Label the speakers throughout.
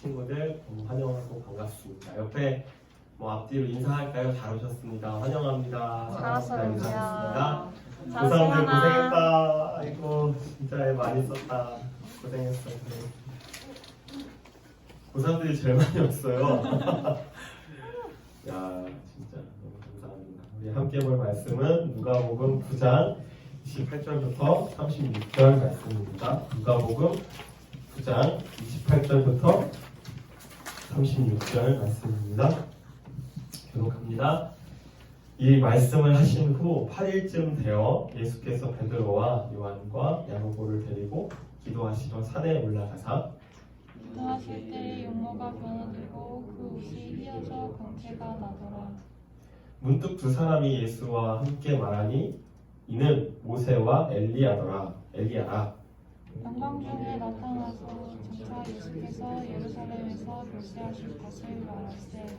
Speaker 1: 친구들 환영하고 반갑습니다. 옆에 앞뒤로 인사할까요? 잘 오셨습니다. 환영합니다.
Speaker 2: 잘왔어요.
Speaker 1: 인사했습니다.
Speaker 2: 잘
Speaker 1: 고3들
Speaker 2: 왔습니다.
Speaker 1: 고생했다. 아이고 진짜 애 많이 썼다. 고생했어. 고3들이 제일 많이 왔어요. 야 진짜 너무 감사합니다. 우리 함께 볼 말씀은 누가복음 9장 28절부터 36절 말씀입니다. 누가복음 9장 28절부터 36절 말씀입니다. 교독합니다. 이 말씀을 하신 후 8일쯤 되어 예수께서 베드로와 요한과 야고보를 데리고 기도하시러 산에 올라가사
Speaker 2: 기도하실 때 용모가 변화되고 그 옷이 휘어져 광채가 나더라.
Speaker 1: 문득 두 사람이 예수와 함께 말하니 이는 모세와 엘리야라.
Speaker 2: 영광 중에 나타나서 점차 예수께서 예루살렘에서 결세하실 것을 말하시되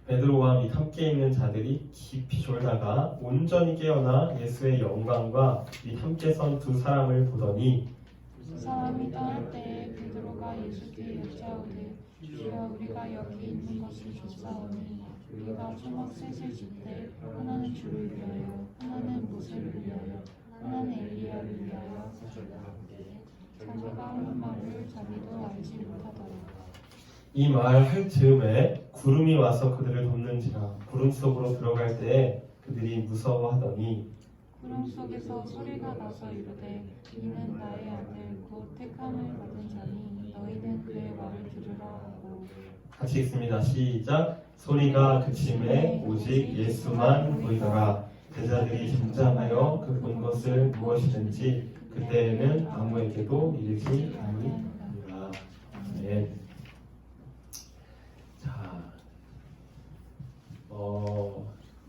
Speaker 1: 베드로와 및 함께 있는 자들이 깊이 졸다가 온전히 깨어나 예수의 영광과 및 함께 선 두 사람을 보더니
Speaker 2: 두 사람이 떠날 때에 베드로가 예수께 여짜오되 주여 우리가 여기 있는 것이 좋사오니 우리가 초막 셋을 짓되 하나는 주를 위하여 하나는 모세를 위하여 하나는 엘리야를 위하여 자녀가 하는 말을 자기도 알지 못하더라.
Speaker 1: 이 말 할 즈음에 구름이 와서 그들을 덮는지라 구름 속으로 들어갈 때에 그들이 무서워하더니
Speaker 2: 구름 속에서 소리가 나서 이르되 이는 나의 아들 곧 택함을 받은 자니 너희는 그의 말을 들으라 하고
Speaker 1: 같이 읽습니다. 시작. 소리가 그침에 오직 예수만 보이더라. 제자들이 잠잠하여 그 본 것을 무엇이든지 그때에는 아무에게도 이르지 아니하니라. 네. 자,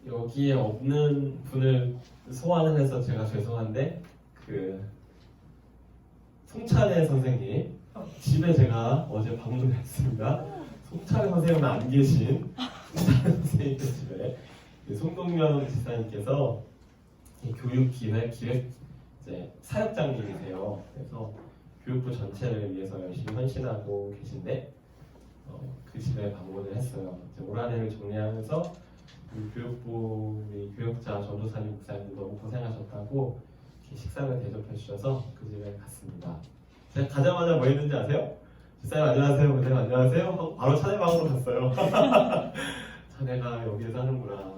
Speaker 1: 여기에 없는 분을 소환을 해서 제가 죄송한데 송찬혜 선생님 집에 제가 어제 방문했습니다. 송찬혜 선생님은 안 계신 송찬혜 선생님 집에 송동명 지사님께서 교육기획 이제 사역장님이세요. 그래서 교육부 전체를 위해서 열심히 헌신하고 계신데 그 집에 방문을 했어요. 이제 올 한해를 정리하면서 교육부 우리 교육자 전도사님 목사님 너무 고생하셨다고 이렇게 식사를 대접해 주셔서 그 집에 갔습니다. 제가 가자마자 뭐 했는지 아세요? 집사님 안녕하세요. 선생님 안녕하세요. 하고 바로 차례방으로 갔어요. 차례가 여기에 사는구나.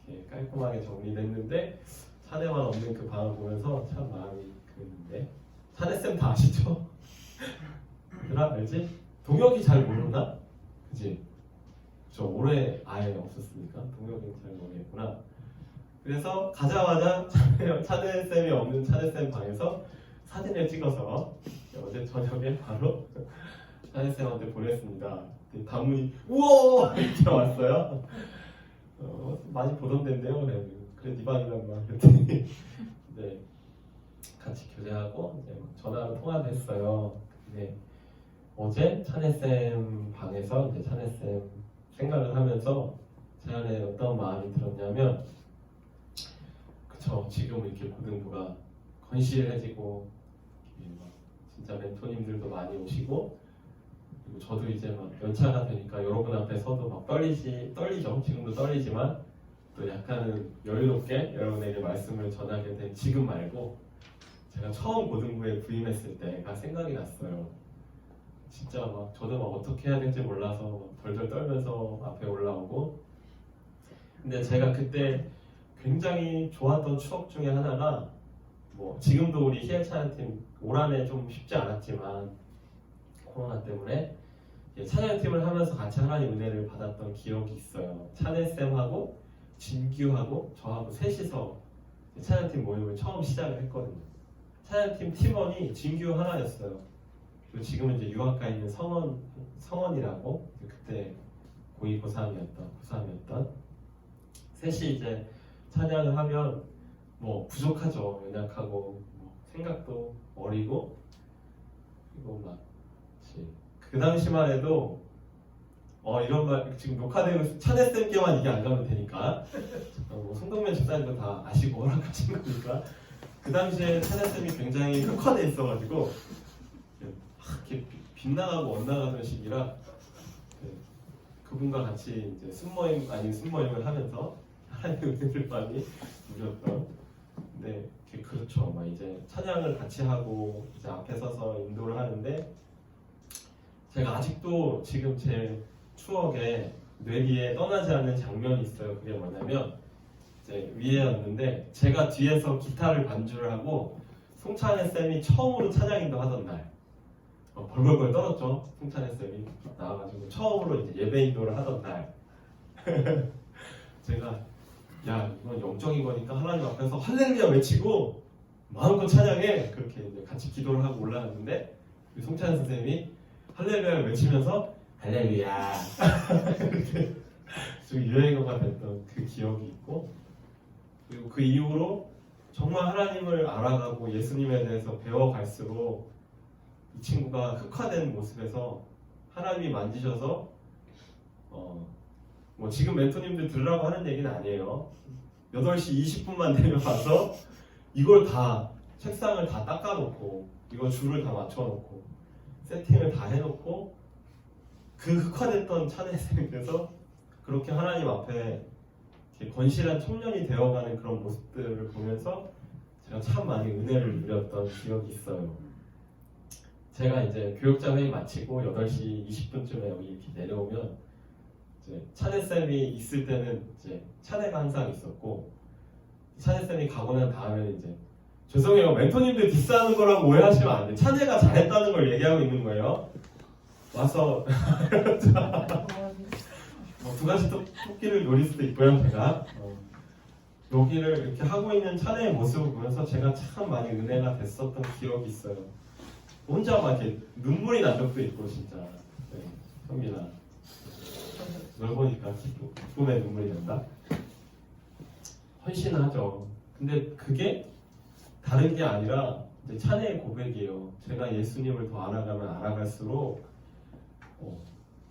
Speaker 1: 이렇게 깔끔하게 정리됐는데 차례만 없는 그 방을 보면서 참 마음이 그랬는데 차례쌤 다 아시죠? 얘들아 알지? 동혁이 잘 모르나? 그치? 저 올해 아예 없었으니까 동혁이 잘 모르겠구나. 그래서 가자마자 차례쌤이 없는 차례쌤 방에서 사진을 찍어서 어제 저녁에 바로 차례쌤한테 보냈습니다. 단문이 우와! 이렇게 왔어요. 많이 보던 데인데요. 그래 네 방이란 말 그랬더니 네, 같이 교제하고 이제 전화로 통화를 했어요. 근데 어제 찬혜쌤 방에서 이제 찬혜쌤 생각을 하면서 제 안에 어떤 마음이 들었냐면 그쵸 지금 이렇게 고등부가 건실해지고 진짜 멘토님들도 많이 오시고 그리고 저도 이제 막 연차가 되니까 여러분 앞에 서도 막 떨리죠. 지금도 떨리지만 또 약간은 여유롭게 여러분에게 말씀을 전하게 된 지금 말고 제가 처음 고등부에 부임했을 때가 생각이 났어요. 진짜 막 저도 막 어떻게 해야 될지 몰라서 막 덜덜 떨면서 앞에 올라오고 근데 제가 그때 굉장히 좋았던 추억 중에 하나가 지금도 우리 희애찬양팀 올 한해 좀 쉽지 않았지만 코로나 때문에 찬양팀을 하면서 같이 하나님 은혜를 받았던 기억이 있어요. 찬혜쌤하고 진규하고 저하고 셋이서 찬양팀 모임을 처음 시작을 했거든요. 찬양팀 팀원이 진규 하나였어요. 그리고 지금은 이제 유학가 있는 성원이라고 그때 고2, 고3이었던 셋이 이제 찬양을 하면 부족하죠. 연약하고 생각도 어리고 그리고 막 그 당시만 해도 이런 말 지금 녹화되고 찬혜쌤께만 이게 안 가면 되니까 송동면 집사님도 다 아시고 허락하신 거니까 그 당시에 찬혜쌤이 굉장히 흑화돼 있어가지고 이렇게 빗나가고 엇나가던 시기라 네, 그분과 같이 이제 순모임 아닌 순모임을 하면서 하나님의 은혜를 많이 누렸던. 네, 그렇죠. 막 이제 찬양을 같이 하고 이제 앞에 서서 인도를 하는데 제가 아직도 지금 제 추억에 뇌리에 떠나지 않는 장면이 있어요. 그게 뭐냐면 이제 위에였는데 제가 뒤에서 기타를 반주를 하고 송찬혜 쌤이 처음으로 찬양 인도 하던 날 벌벌벌 떨었죠. 송찬혜 쌤이 나와가지고 처음으로 이제 예배 인도를 하던 날 제가 야 이건 영적인 거니까 하나님 앞에서 할렐루야 외치고 마음껏 찬양해 그렇게 이제 같이 기도를 하고 올라갔는데 송찬혜 선생님이 할렐루야를 외치면서 할렐루야 이렇게 좀 유행어가 됐던 그 기억이 있고 그리고 그 이후로 정말 하나님을 알아가고 예수님에 대해서 배워갈수록 이 친구가 흑화된 모습에서 하나님이 만지셔서 뭐 지금 멘토님들 들으라고 하는 얘기는 아니에요. 8시 20분만 되면 와서 이걸 다 책상을 다 닦아놓고 이거 줄을 다 맞춰놓고 세팅을 다 해놓고 그 흑화됐던 찬혜쌤께서 그렇게 하나님 앞에 이렇게 건실한 청년이 되어가는 그런 모습들을 보면서 제가 참 많이 은혜를 누렸던 기억이 있어요. 제가 이제 교육자 회의 마치고 8시 20분쯤에 여기 이렇게 내려오면 이제 찬혜쌤이 있을 때는 이제 찬혜가 항상 있었고 찬혜쌤이 가고 난 다음에는 이제 죄송해요 멘토님들 디스하는 거라고 오해하시면 안 돼. 찬혜가 잘했다는 걸 얘기하고 있는 거예요. 와서 두 가지 토끼를 노릴 수도 있고요. 제가 여기를 이렇게 하고 있는 찬혜의 모습을 보면서 제가 참 많이 은혜가 됐었던 기억이 있어요. 혼자 막 이렇게 눈물이 난 적도 있고 진짜. 네, 현민아 널 보니까 기쁨의 눈물이 난다. 헌신하죠. 근데 그게 다른 게 아니라 이제 찬혜의 고백이에요. 제가 예수님을 더 알아가면 알아갈수록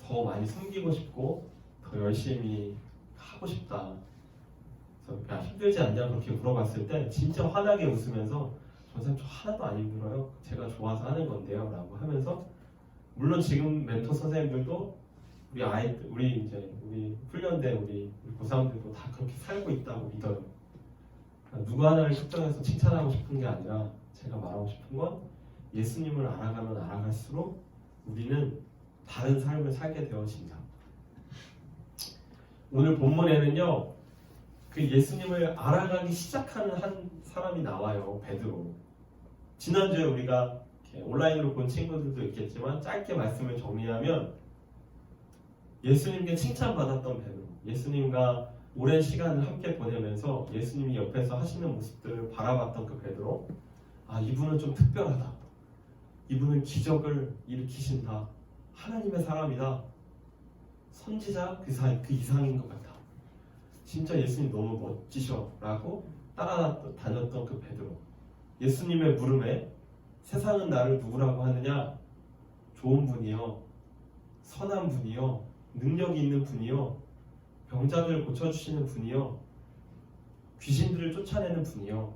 Speaker 1: 더 많이 섬기고 싶고 더 열심히 하고 싶다. 그래서 힘들지 않냐 그렇게 물어봤을 때 진짜 환하게 웃으면서 선생님 저 하나도 안 힘들어요. 제가 좋아서 하는 건데요. 라고 하면서 물론 지금 멘토 선생님들도 우리 훈련된 우리 고3들도 다 그렇게 살고 있다고 믿어요. 그러니까 누구 하나를 특정해서 칭찬하고 싶은 게 아니라 제가 말하고 싶은 건 예수님을 알아가면 알아갈수록 우리는 다른 삶을 살게 되어진다. 오늘 본문에는요, 그 예수님을 알아가기 시작하는 한 사람이 나와요. 베드로. 지난주에 우리가 온라인으로 본 친구들도 있겠지만 짧게 말씀을 정리하면 예수님께 칭찬받았던 베드로, 예수님과 오랜 시간을 함께 보내면서 예수님이 옆에서 하시는 모습들을 바라봤던 그 베드로, 아 이분은 좀 특별하다, 이분은 기적을 일으키신다, 하나님의 사람이다, 선지자 그 이상인 것 같아, 진짜 예수님 너무 멋지셔 라고 따라다녔던 그 베드로. 예수님의 물음에 세상은 나를 누구라고 하느냐? 좋은 분이요, 선한 분이요, 능력이 있는 분이요, 병자들 고쳐주시는 분이요, 귀신들을 쫓아내는 분이요,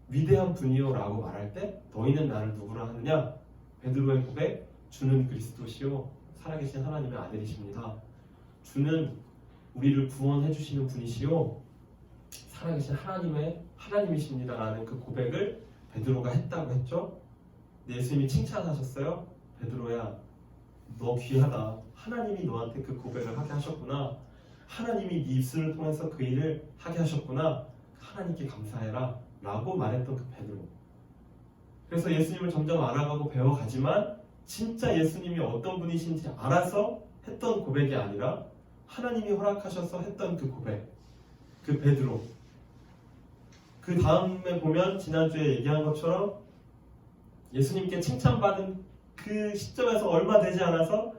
Speaker 1: 위대한 분이요 라고 말할 때 너희는 나를 누구라 하느냐? 베드로의 고백, 주는 그리스도시요 살아계신 하나님의 아들이십니다. 주는 우리를 구원해 주시는 분이시요 살아계신 하나님이십니다 라는 그 고백을 베드로가 했다고 했죠. 예수님이 칭찬하셨어요. 베드로야 너 귀하다, 하나님이 너한테 그 고백을 하게 하셨구나, 하나님이 네 입술을 통해서 그 일을 하게 하셨구나, 하나님께 감사해라 라고 말했던 그 베드로. 그래서 예수님을 점점 알아가고 배워가지만 진짜 예수님이 어떤 분이신지 알아서 했던 고백이 아니라 하나님이 허락하셔서 했던 그 고백, 그 베드로. 그 다음에 보면 지난주에 얘기한 것처럼 예수님께 칭찬받은 그 시점에서 얼마 되지 않아서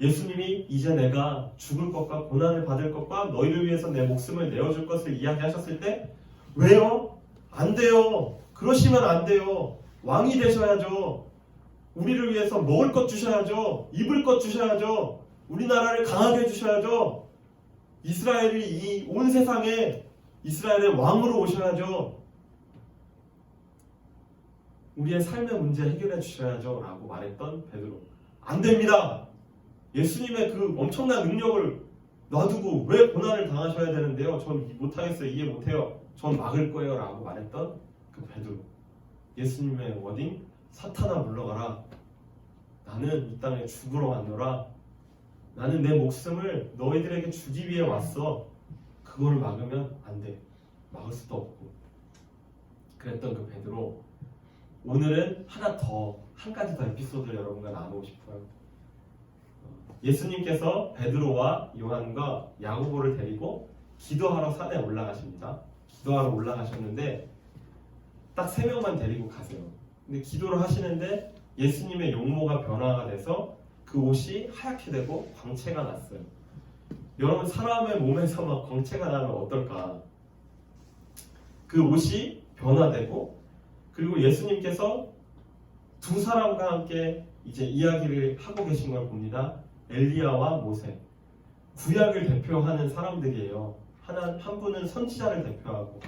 Speaker 1: 예수님이 이제 내가 죽을 것과 고난을 받을 것과 너희를 위해서 내 목숨을 내어줄 것을 이야기하셨을 때, 왜요? 안 돼요. 그러시면 안 돼요. 왕이 되셔야죠. 우리를 위해서 먹을 것 주셔야죠. 입을 것 주셔야죠. 우리나라를 강하게 해주셔야죠. 이스라엘이 이 온 세상에 이스라엘의 왕으로 오셔야죠. 우리의 삶의 문제 해결해 주셔야죠 라고 말했던 베드로. 안 됩니다. 예수님의 그 엄청난 능력을 놔두고 왜 고난을 당하셔야 되는데요? 전 못하겠어요. 이해 못해요. 전 막을 거예요. 라고 말했던 그 베드로. 예수님의 워딩, 사탄아 물러가라. 나는 이 땅에 죽으러 왔노라. 나는 내 목숨을 너희들에게 주기 위해 왔어. 그걸 막으면 안 돼. 막을 수도 없고. 그랬던 그 베드로. 오늘은 하나 더, 한 가지 더 에피소드를 여러분과 나누고 싶어요. 예수님께서 베드로와 요한과 야고보를 데리고 기도하러 산에 올라가십니다. 기도하러 올라가셨는데 딱 3명만 데리고 가세요. 근데 기도를 하시는데 예수님의 용모가 변화가 돼서 그 옷이 하얗게 되고 광채가 났어요. 여러분, 사람의 몸에서 막 광채가 나면 어떨까? 그 옷이 변화되고, 그리고 예수님께서 두 사람과 함께 이제 이야기를 하고 계신 걸 봅니다. 엘리야와 모세, 구약을 대표하는 사람들이에요. 한 분은 선지자를 대표하고,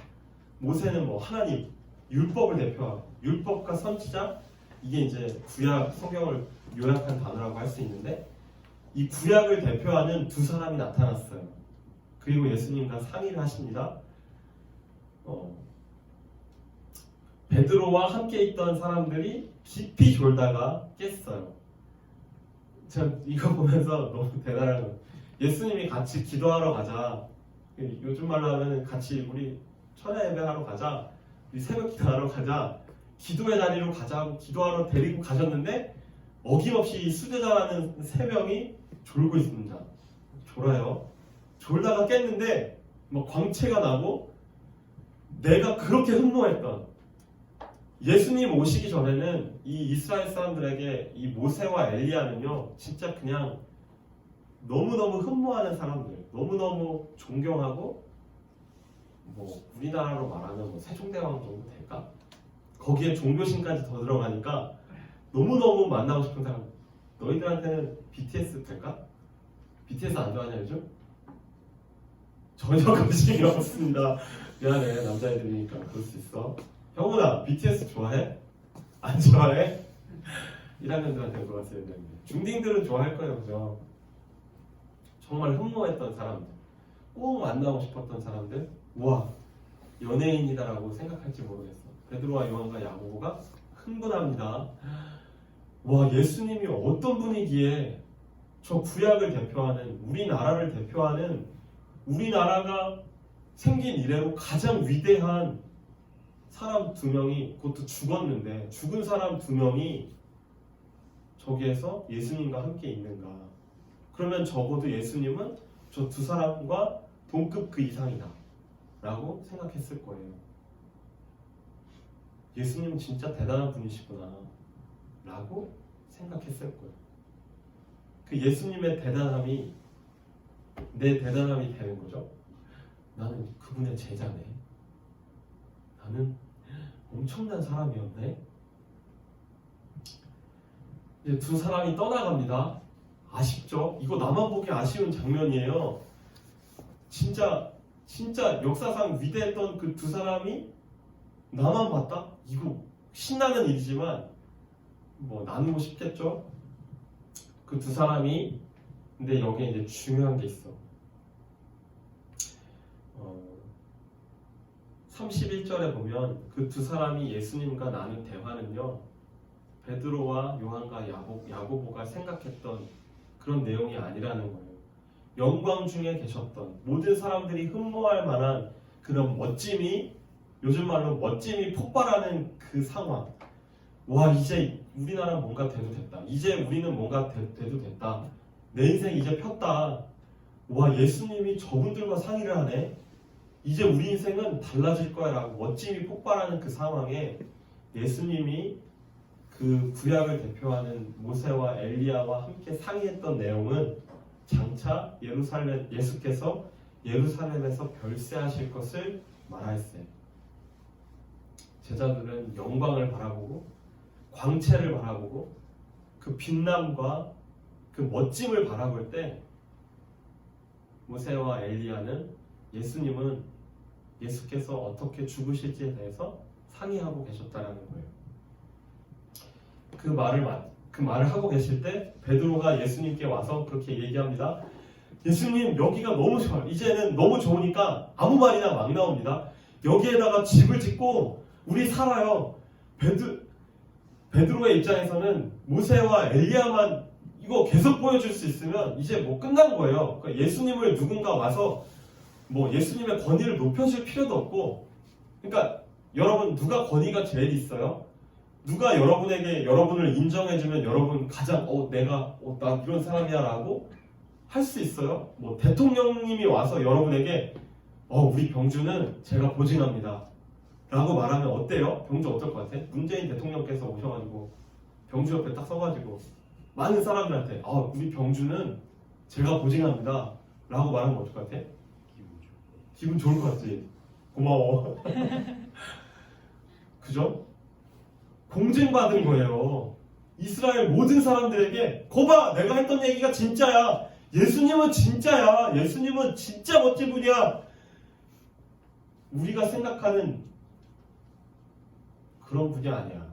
Speaker 1: 모세는 뭐 하나님 율법을 대표하고, 율법과 선지자, 이게 이제 구약 성경을 요약한 단어라고 할 수 있는데, 이 구약을 대표하는 두 사람이 나타났어요. 그리고 예수님과 상의를 하십니다. 베드로와 함께 있던 사람들이 깊이 졸다가 깼어요. 전 이거 보면서 너무 대단한 거예요. 예수님이 같이 기도하러 가자. 요즘 말로 하면 같이 우리 천야 예배하러 가자. 우리 새벽 기도하러 가자. 기도의 자리로 가자고 기도하러 데리고 가셨는데 어김없이 수제자라는 3명이 졸고 있습니다. 졸아요. 졸다가 깼는데 막 광채가 나고, 내가 그렇게 흠모했던 예수님 오시기 전에는 이 이스라엘 사람들에게 이 모세와 엘리야는요, 진짜 그냥 너무너무 흠모하는 사람들, 너무너무 존경하고, 뭐 우리나라로 말하면 뭐 세종대왕 정도 될까? 거기에 종교심까지 더 들어가니까 너무너무 만나고 싶은 사람. 너희들한테는 BTS 될까? BTS 안 좋아하냐 요즘? 전혀 관심이 없습니다. 미안해, 남자애들이니까 그럴 수 있어. 형훈아, BTS 좋아해? 안 좋아해? 1학년들한테 물어봤어야 되는데. 중딩들은 좋아할 거예요, 그죠? 정말 흠모했던 사람들, 꼭 만나고 싶었던 사람들, 우와, 연예인이다라고 생각할지 모르겠어. 베드로와 요한과 야고보가 흥분합니다. 와, 예수님이 어떤 분이기에 저 구약을 대표하는, 우리나라를 대표하는, 우리나라가 생긴 이래로 가장 위대한 사람 2명이, 그것도 죽었는데 죽은 사람 2명이 저기에서 예수님과 함께 있는가? 그러면 적어도 예수님은 저 2 사람과 동급 그 이상이다 라고 생각했을 거예요. 예수님은 진짜 대단한 분이시구나 라고 생각했을 거예요. 그 예수님의 대단함이 내 대단함이 되는 거죠. 나는 그분의 제자네. 나는 엄청난 사람이었네. 이제 2 사람이 떠나갑니다. 아쉽죠? 이거 나만 보기 아쉬운 장면이에요. 진짜 역사상 위대했던 그 2 사람이 나만 봤다? 이거 신나는 일이지만 뭐 나누고 싶겠죠? 그 2 사람이, 근데 여기에 이제 중요한 게 있어. 31절에 보면 그 2 사람이 예수님과 나눈 대화는요, 베드로와 요한과 야고보가 생각했던 그런 내용이 아니라는 거예요. 영광 중에 계셨던 모든 사람들이 흠모할 만한 그런 멋짐이, 요즘 말로 멋짐이 폭발하는 그 상황. 와, 이제 우리나라 뭔가 돼도 됐다. 이제 우리는 뭔가 돼도 됐다. 내 인생 이제 폈다. 와, 예수님이 저분들과 상의를 하네. 이제 우리 인생은 달라질 거야 라고 멋짐이 폭발하는 그 상황에 예수님이 그 구약을 대표하는 모세와 엘리야와 함께 상의했던 내용은 장차 예수께서 예루살렘에서 별세하실 것을 말할세. 제자들은 영광을 바라보고 광채를 바라보고 그 빛남과 그 멋짐을 바라볼 때, 모세와 엘리야는 예수께서 어떻게 죽으실지에 대해서 상의하고 계셨다라는 거예요. 그 말을 그 말을 하고 계실 때 베드로가 예수님께 와서 그렇게 얘기합니다. 예수님, 여기가 너무 좋아요. 이제는 너무 좋으니까 아무 말이나 막 나옵니다. 여기에다가 집을 짓고 우리 살아요. 베드로의 입장에서는 모세와 엘리야만 이거 계속 보여줄 수 있으면 이제 뭐 끝난 거예요. 그러니까 예수님을 누군가 와서 뭐 예수님의 권위를 높여줄 필요도 없고, 그러니까 여러분, 누가 권위가 제일 있어요? 누가 여러분에게 여러분을 인정해주면 여러분 가장 나 이런 사람이야 라고 할 수 있어요? 뭐 대통령님이 와서 여러분에게 우리 병주는 제가 보증합니다 라고 말하면 어때요? 병주 어떨 것 같아? 문재인 대통령께서 오셔가지고 병주 옆에 딱 서가지고 많은 사람들한테 우리 병주는 제가 보증합니다 라고 말하면 어떨 것 같아? 기분 좋을 것 같지? 고마워. 그죠? 공증받은 거예요. 이스라엘 모든 사람들에게 거봐, 내가 했던 얘기가 진짜야. 예수님은 진짜야. 예수님은 진짜 멋진 분이야. 우리가 생각하는 그런 분이 아니야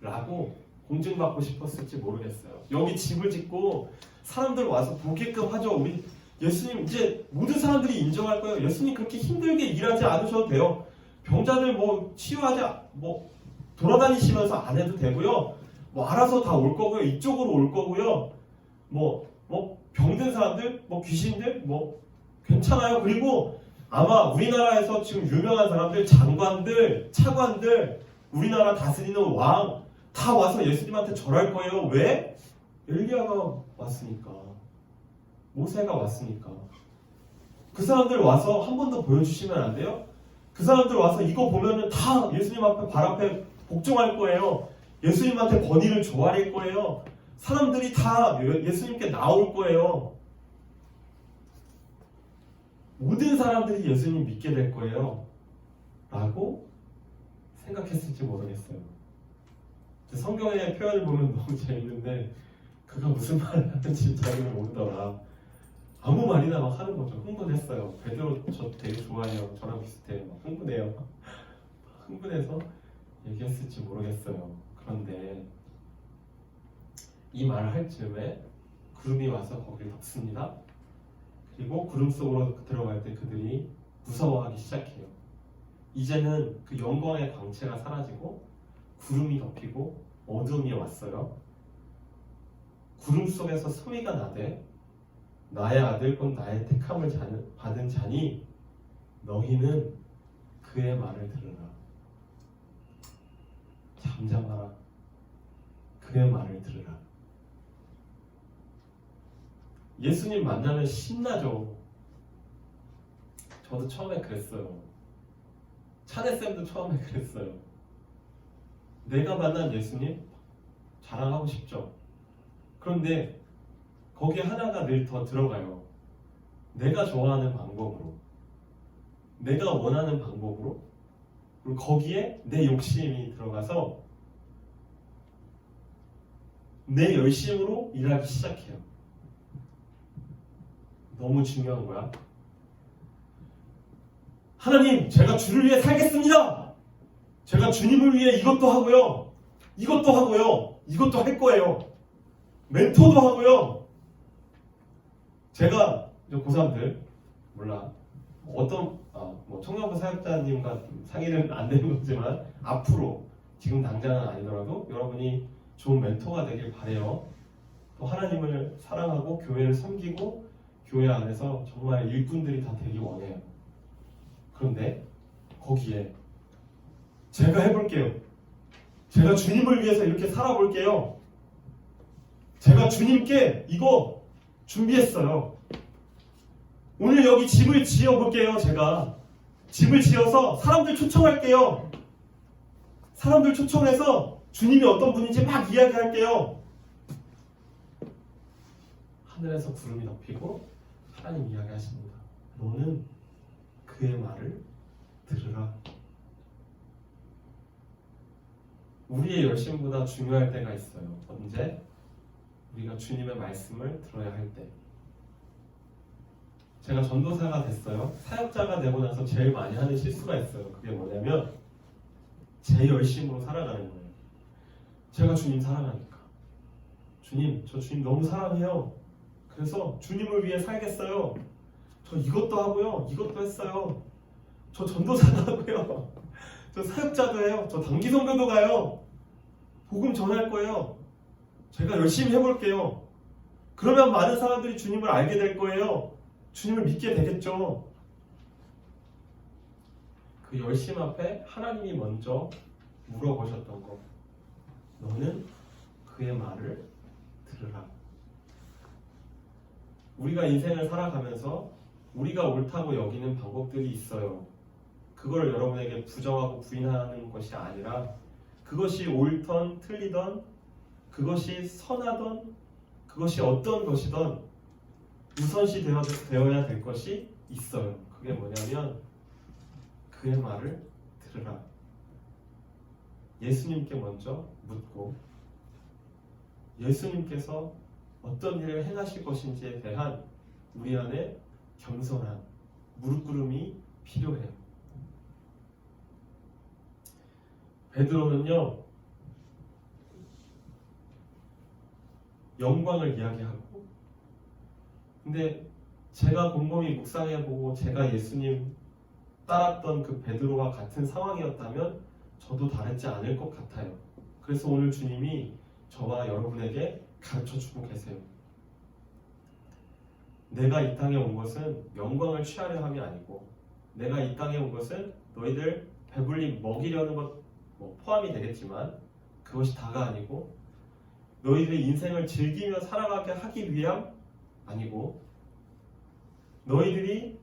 Speaker 1: 라고 공증받고 싶었을지 모르겠어요. 여기 집을 짓고 사람들 와서 보게끔 하죠. 우리 예수님 이제 모든 사람들이 인정할 거예요. 예수님 그렇게 힘들게 일하지 않으셔도 돼요. 병자들 뭐 치유하지 뭐 돌아다니시면서 안 해도 되고요. 뭐 알아서 다 올 거고요. 이쪽으로 올 거고요. 뭐 병든 사람들, 뭐 귀신들, 뭐 괜찮아요. 그리고 아마 우리나라에서 지금 유명한 사람들, 장관들, 차관들, 우리나라 다스리는 왕 다 와서 예수님한테 절할 거예요. 왜? 엘리야가 왔으니까. 모세가 왔으니까. 그 사람들 와서 한 번 더 보여주시면 안 돼요? 그 사람들 와서 이거 보면은 다 예수님 앞에 발 앞에 복종할 거예요. 예수님한테 권위를 조아릴 거예요. 사람들이 다 예수님께 나올 거예요. 모든 사람들이 예수님 믿게 될 거예요 라고 생각했을지 모르겠어요. 성경의 표현을 보면 너무 재밌는데 그가 무슨 말을 하는지 자기는 모르더라. 아무 말이나 막 하는 거죠. 흥분했어요. 베드로 저 되게 좋아해요. 저랑 비슷해요. 막 흥분해요. 흥분해서 얘기했을지 모르겠어요. 그런데 이 말을 할 즈음에 구름이 와서 거기를 덮습니다. 그리고 구름 속으로 들어갈 때 그들이 무서워하기 시작해요. 이제는 그 영광의 광채가 사라지고 구름이 덮이고 어둠이 왔어요. 구름 속에서 소리가 나되 나의 아들 곧 나의 택함을 받은 자니 너희는 그의 말을 들으라. 잠잠하라. 그의 말을 들으라. 예수님 만나면 신나죠. 저도 처음에 그랬어요. 차대쌤도 처음에 그랬어요. 내가 만난 예수님 자랑하고 싶죠. 그런데 거기에 하나가 늘 더 들어가요. 내가 좋아하는 방법으로, 내가 원하는 방법으로, 그리고 거기에 내 욕심이 들어가서 내 열심으로 일하기 시작해요. 너무 중요한 거야. 하나님, 제가 주를 위해 살겠습니다. 제가 주님을 위해 이것도 하고요. 이것도 하고요. 이것도 할 거예요. 멘토도 하고요. 제가 고3들 몰라 어떤 뭐 청년부 사역자님과 상의는 안 되는 거지만 앞으로 지금 당장은 아니더라도 여러분이 좋은 멘토가 되길 바래요. 또 하나님을 사랑하고 교회를 섬기고 교회 안에서 정말 일꾼들이 다 되길 원해요. 그런데 거기에 제가 해볼게요. 제가 주님을 위해서 이렇게 살아볼게요. 제가 주님께 이거 준비했어요. 오늘 여기 집을 지어볼게요. 제가 집을 지어서 사람들 초청할게요. 사람들 초청해서 주님이 어떤 분인지 막 이야기할게요. 하늘에서 구름이 덮이고 하나님 이야기하십니다. 너는 그의 말을 들으라. 우리의 열심보다 중요할 때가 있어요. 언제? 우리가 주님의 말씀을 들어야 할 때. 제가 전도사가 됐어요. 사역자가 되고 나서 제일 많이 하는 실수가 있어요. 그게 뭐냐면 제 열심으로 살아가는 거예요. 제가 주님 사랑하니까. 주님, 저 주님 너무 사랑해요. 그래서 주님을 위해 살겠어요. 저 이것도 하고요. 이것도 했어요. 저 전도사도 하고요. 저 사역자도 해요. 저 단기 선교도 가요. 복음 전할 거예요. 제가 열심히 해볼게요. 그러면 많은 사람들이 주님을 알게 될 거예요. 주님을 믿게 되겠죠. 그 열심 앞에 하나님이 먼저 물어보셨던 거. 너는 그의 말을 들으라. 우리가 인생을 살아가면서 우리가 옳다고 여기는 방법들이 있어요. 그걸 여러분에게 부정하고 부인하는 것이 아니라 그것이 옳던 틀리던 그것이 선하던 그것이 어떤 것이든 우선시 되어야 될 것이 있어요. 그게 뭐냐면 그의 말을 들으라. 예수님께 먼저 묻고 예수님께서 어떤 일을 행하실 것인지에 대한 우리 안에 겸손한 무릎꿇음이 필요해요. 베드로는요, 영광을 이야기하고, 근데 제가 곰곰이 묵상해보고 제가 예수님 따랐던 그 베드로와 같은 상황이었다면 저도 다르지 않을 것 같아요. 그래서 오늘 주님이 저와 여러분에게 가르쳐주고 계세요. 내가 이 땅에 온 것은 영광을 취하려 함이 아니고 내가 이 땅에 온 것은 너희들 배불리 먹이려는 것 포함이 되겠지만 그것이 다가 아니고 너희들의 인생을 즐기며 살아가게 하기 위함 아니고 너희들이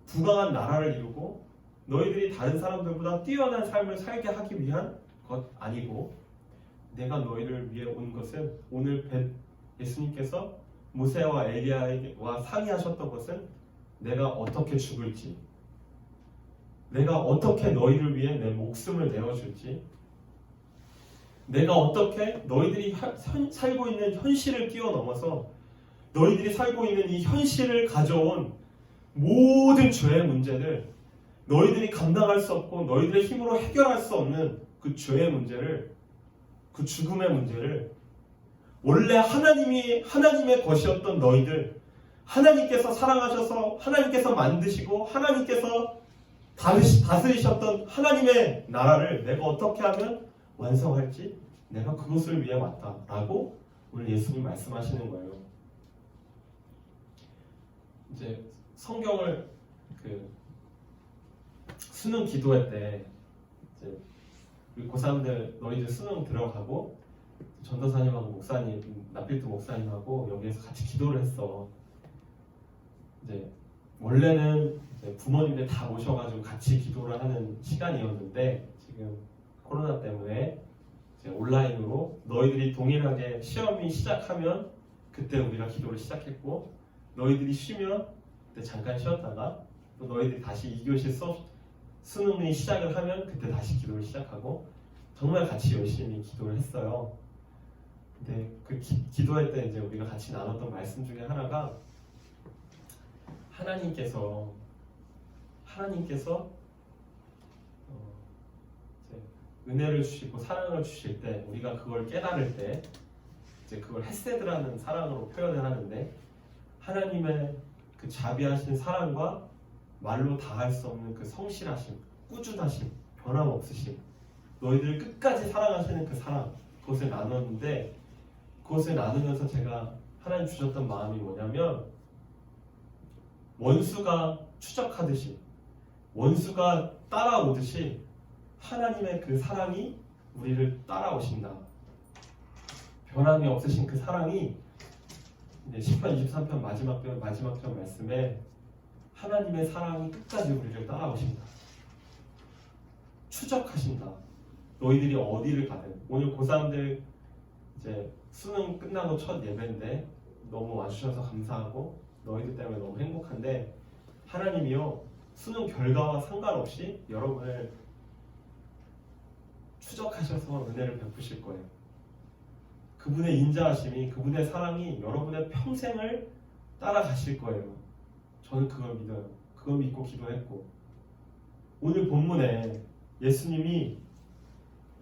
Speaker 1: 부강한 나라를 이루고 너희들이 다른 사람들보다 뛰어난 삶을 살게 하기 위한 것 아니고 내가 너희를 위해 온 것은 오늘 예수님께서 모세와 엘리야와 상의하셨던 것은 내가 어떻게 죽을지 내가 어떻게 너희를 위해 내 목숨을 내어줄지 내가 어떻게 너희들이 살고 있는 현실을 뛰어넘어서 너희들이 살고 있는 이 현실을 가져온 모든 죄의 문제를 너희들이 감당할 수 없고 너희들의 힘으로 해결할 수 없는 그 죄의 문제를 그 죽음의 문제를 원래 하나님의 것이었던 너희들 하나님께서 사랑하셔서 하나님께서 만드시고 하나님께서 다스리셨던 하나님의 나라를 내가 어떻게 하면 완성할지 내가 그것을 위해 왔다라고 오늘 예수님 말씀하시는 거예요. 이제 성경을 수능 기도회 때 이제 우리 고3들 너희들 수능 들어가고 전도사님하고 목사님, 나필트 목사님하고 여기에서 같이 기도를 했어. 이제 원래는 이제 부모님들 다 모셔가지고 같이 기도를 하는 시간이었는데 지금 코로나 때문에 이제 온라인으로 너희들이 동일하게 시험이 시작하면 그때 우리가 기도를 시작했고 너희들이 쉬면 그때 잠깐 쉬었다가 또 너희들이 다시 2교시 수능이 시작을 하면 그때 다시 기도를 시작하고 정말 같이 열심히 기도를 했어요. 근데 그 기도할 때 이제 우리가 같이 나눴던 말씀 중에 하나가 하나님께서 이제 은혜를 주시고 사랑을 주실 때 우리가 그걸 깨달을 때 이제 그걸 헤세드라는 사랑으로 표현을 하는데 하나님의 그 자비하신 사랑과 말로 다할 수 없는 그 성실하심, 꾸준하심, 변함없으심 너희들을 끝까지 사랑하시는 그 사랑 그것을 나눴는데 그것을 나누면서 제가 하나님 주셨던 마음이 뭐냐면 원수가 추적하듯이 원수가 따라오듯이 하나님의 그 사랑이 우리를 따라오신다. 변함이 없으신 그 사랑이 이제 10편 23편 마지막 편 말씀에 하나님의 사랑이 끝까지 우리를 따라오신다. 추적하신다. 너희들이 어디를 가든 오늘 고3들 이제 수능 끝나고 첫 예배인데 너무 와주셔서 감사하고 너희들 때문에 너무 행복한데 하나님이요 수능 결과와 상관없이 여러분을 추적하셔서 은혜를 베푸실 거예요. 그분의 인자하심이 그분의 사랑이 여러분의 평생을 따라가실 거예요. 저는 그걸 믿어요. 그걸 믿고 기도했고 오늘 본문에 예수님이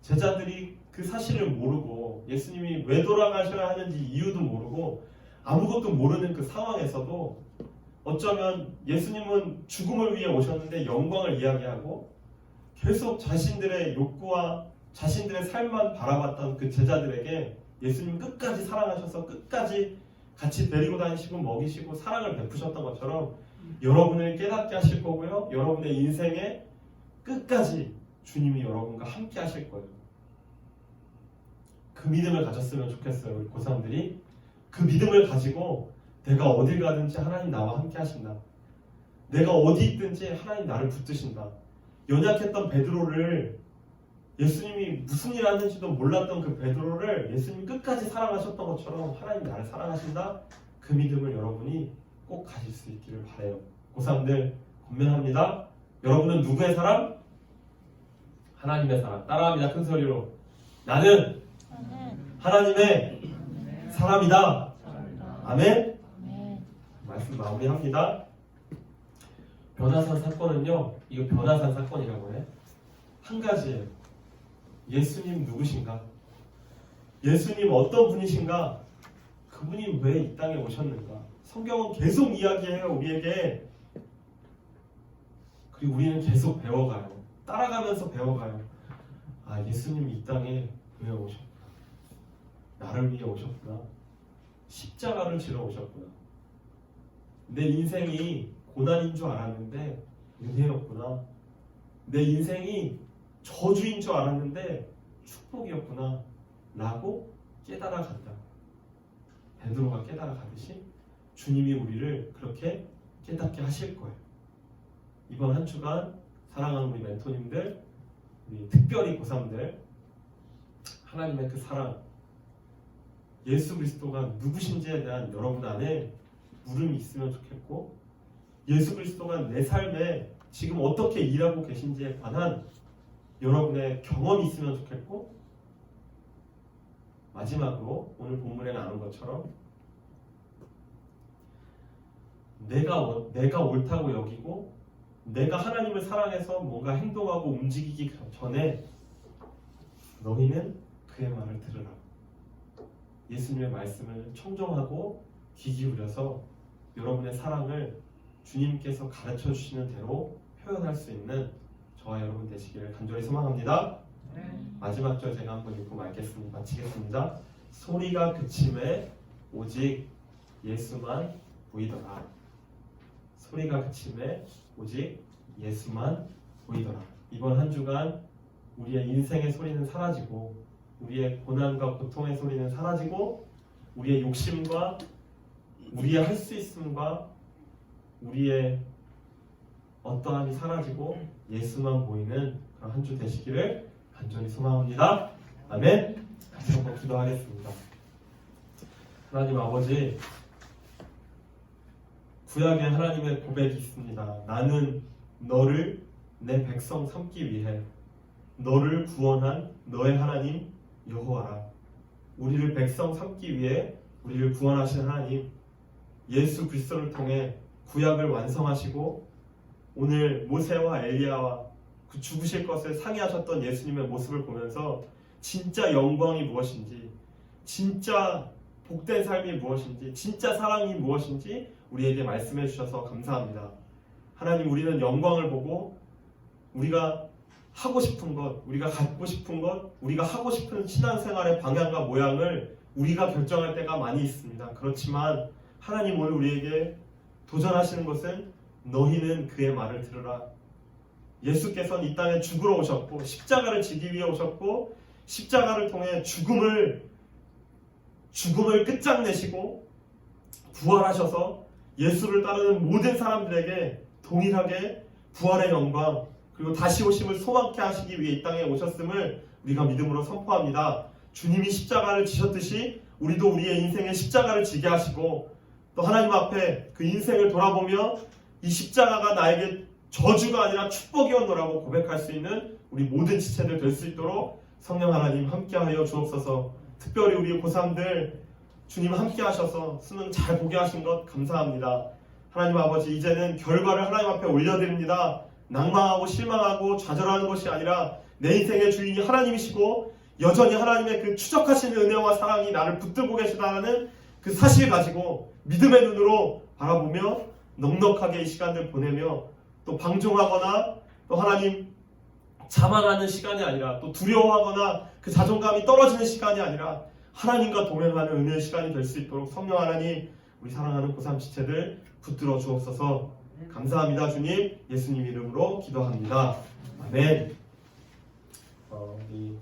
Speaker 1: 제자들이 그 사실을 모르고 예수님이 왜 돌아가셔야 하는지 이유도 모르고 아무것도 모르는 그 상황에서도 어쩌면 예수님은 죽음을 위해 오셨는데 영광을 이야기하고 계속 자신들의 욕구와 자신들의 삶만 바라봤던 그 제자들에게 예수님 끝까지 사랑하셔서 끝까지 같이 데리고 다니시고 먹이시고 사랑을 베푸셨던 것처럼 여러분을 깨닫게 하실 거고요. 여러분의 인생에 끝까지 주님이 여러분과 함께 하실 거예요. 그 믿음을 가졌으면 좋겠어요. 우리 고3들이 그 믿음을 가지고 내가 어딜 가든지 하나님 나와 함께 하신다. 내가 어디 있든지 하나님 나를 붙드신다. 연약했던 베드로를 예수님이 무슨 일 하는지도 몰랐던 그 베드로를 예수님이 끝까지 사랑하셨던 것처럼 하나님 나를 사랑하신다. 그 믿음을 여러분이 꼭 가질 수 있기를 바라요. 고3들 권면합니다. 여러분은 누구의 사람? 하나님의 사람. 따라합니다. 큰 소리로. 나는 하나님의 사람이다. 아멘. 말씀 마무리합니다. 변화산 사건은요, 이거 변화산 사건이라고 해. 한 가지예요. 예수님 누구신가? 예수님 어떤 분이신가? 그분이 왜 이 땅에 오셨는가? 성경은 계속 이야기해요, 우리에게. 그리고 우리는 계속 배워가요. 따라가면서 배워가요. 아, 예수님 이 땅에 왜 오셨구나. 나를 위해 오셨구나. 십자가를 지러 오셨구나. 내 인생이 고난인 줄 알았는데 은혜였구나. 내 인생이 저주인 줄 알았는데 축복이었구나 라고 깨달아 간다. 베드로가 깨달아 가듯이 주님이 우리를 그렇게 깨닫게 하실 거예요. 이번 한 주간 사랑하는 우리 멘토님들, 우리 특별히 고3들, 하나님의 그 사랑, 예수 그리스도가 누구신지에 대한 여러분 안에 물음이 있으면 좋겠고, 예수 그리스도가 내 삶에 지금 어떻게 일하고 계신지에 관한 여러분의 경험이 있으면 좋겠고, 마지막으로 오늘 본문에 나눈 것처럼 내가 옳다고 여기고 내가 하나님을 사랑해서 뭔가 행동하고 움직이기 전에 너희는 그의 말을 들으라. 예수님의 말씀을 청종하고 귀 기울여서 여러분의 사랑을 주님께서 가르쳐 주시는 대로 표현할 수 있는 저와 여러분 되시기를 간절히 소망합니다. 마지막 절 제가 한번 읽고 마치겠습니다. 소리가 그침에 오직 예수만 보이더라. 소리가 그침에 오직 예수만 보이더라. 이번 한 주간 우리의 인생의 소리는 사라지고, 우리의 고난과 고통의 소리는 사라지고, 우리의 욕심과 우리의 할 수 있음과 우리의 어떠함이 사라지고 예수만 보이는 그런 한 주 되시기를 간절히 소망합니다. 아멘. 다시 한번 기도하겠습니다. 하나님 아버지, 구약에 하나님의 고백이 있습니다. 나는 너를 내 백성 삼기 위해 너를 구원한 너의 하나님 여호와라. 우리를 백성 삼기 위해 우리를 구원하신 하나님, 예수 그리스도를 통해 구약을 완성하시고 오늘 모세와 엘리야와 그 죽으실 것을 상의하셨던 예수님의 모습을 보면서 진짜 영광이 무엇인지, 진짜 복된 삶이 무엇인지, 진짜 사랑이 무엇인지 우리에게 말씀해 주셔서 감사합니다. 하나님, 우리는 영광을 보고 우리가 하고 싶은 것, 우리가 갖고 싶은 것, 우리가 하고 싶은 신앙생활의 방향과 모양을 우리가 결정할 때가 많이 있습니다. 그렇지만 하나님, 오늘 우리에게 도전하시는 것은 너희는 그의 말을 들으라. 예수께서는 이 땅에 죽으러 오셨고 십자가를 지기 위해 오셨고 십자가를 통해 죽음을 끝장내시고 부활하셔서 예수를 따르는 모든 사람들에게 동일하게 부활의 영광 그리고 다시 오심을 소망케 하시기 위해 이 땅에 오셨음을 우리가 믿음으로 선포합니다. 주님이 십자가를 지셨듯이 우리도 우리의 인생에 십자가를 지게 하시고 또 하나님 앞에 그 인생을 돌아보며 이 십자가가 나에게 저주가 아니라 축복이었노라고 고백할 수 있는 우리 모든 지체들 될 수 있도록 성령 하나님 함께하여 주옵소서. 특별히 우리 고3들 주님 함께하셔서 수능 잘 보게 하신 것 감사합니다. 하나님 아버지, 이제는 결과를 하나님 앞에 올려드립니다. 낭망하고 실망하고 좌절하는 것이 아니라 내 인생의 주인이 하나님이시고 여전히 하나님의 그 추적하시는 은혜와 사랑이 나를 붙들고 계시다는 그 사실 가지고 믿음의 눈으로 바라보며 넉넉하게 이 시간들 보내며 또 방종하거나 또 하나님 자만하는 시간이 아니라 또 두려워하거나 그 자존감이 떨어지는 시간이 아니라 하나님과 동행하는 은혜의 시간이 될 수 있도록 성령 하나님 우리 사랑하는 고3 지체들 붙들어 주옵소서. 감사합니다 주님. 예수님 이름으로 기도합니다. 아멘. 우리